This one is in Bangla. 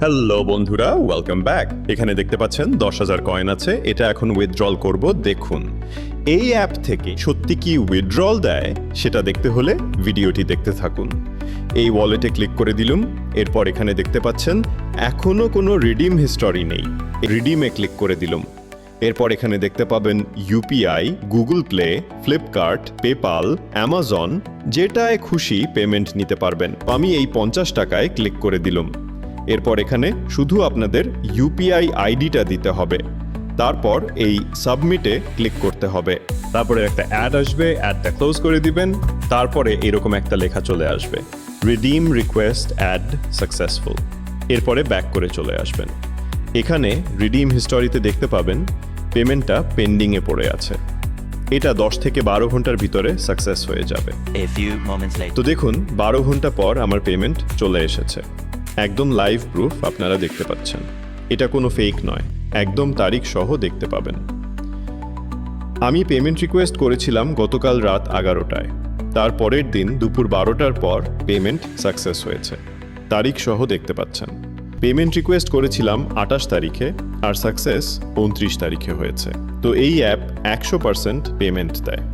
হ্যালো বন্ধুরা, ওয়েলকাম ব্যাক। এখানে দেখতে পাচ্ছেন 10,000 কয়েন আছে, এটা এখন উইথড্রল করব। দেখুন এই অ্যাপ থেকে সত্যি কি উইথড্রল দেয় সেটা দেখতে হলে ভিডিওটি দেখতে থাকুন। এই ওয়ালেটে ক্লিক করে দিলুম, এরপর এখানে দেখতে পাচ্ছেন এখনো কোনো রিডিম হিস্টোরি নেই। রিডিমে ক্লিক করে দিলুম, এরপর এখানে দেখতে পাবেন UPI, Google play, Flipkart, PayPal, Amazon, যেটায় খুশি পেমেন্ট নিতে পারবেন। আমি এই 50 টাকায় ক্লিক করে দিলুম। এরপর এখানে শুধু আপনাদের ইউপিআই আইডিটা দিতে হবে, তারপর এই সাবমিটে ক্লিক করতে হবে। তারপরে একটা অ্যাড আসবে, অ্যাডটা ক্লোজ করে দিবেন। তারপরে এরকম একটা লেখা চলে আসবে, রিডিম রিকোয়েস্ট অ্যাড সাকসেসফুল। এরপরে ব্যাক করে চলে আসবেন। এখানে রিডিম হিস্টোরিতে দেখতে পাবেন পেমেন্টটা পেন্ডিংয়ে পড়ে আছে। এটা 10 থেকে 12 ঘন্টার ভিতরে সাকসেস হয়ে যাবে। A few moments later. তো দেখুন 12 ঘন্টা পর আমার পেমেন্ট চলে এসেছে। একদম লাইভ প্রুফ আপনারা দেখতে পাচ্ছেন, এটা কোনো ফেক নয়, একদম তারিখ সহ দেখতে পাবেন। আমি পেমেন্ট রিকোয়েস্ট করেছিলাম গতকাল রাত 11টায়, তার পরের দিন দুপুর 12টার পর পেমেন্ট সাকসেস হয়েছে, তারিখ সহ দেখতে পাচ্ছেন। পেমেন্ট রিকোয়েস্ট করেছিলাম 28 তারিখে আর সাকসেস 29 তারিখে হয়েছে। তো এই অ্যাপ 100% পেমেন্ট দেয়।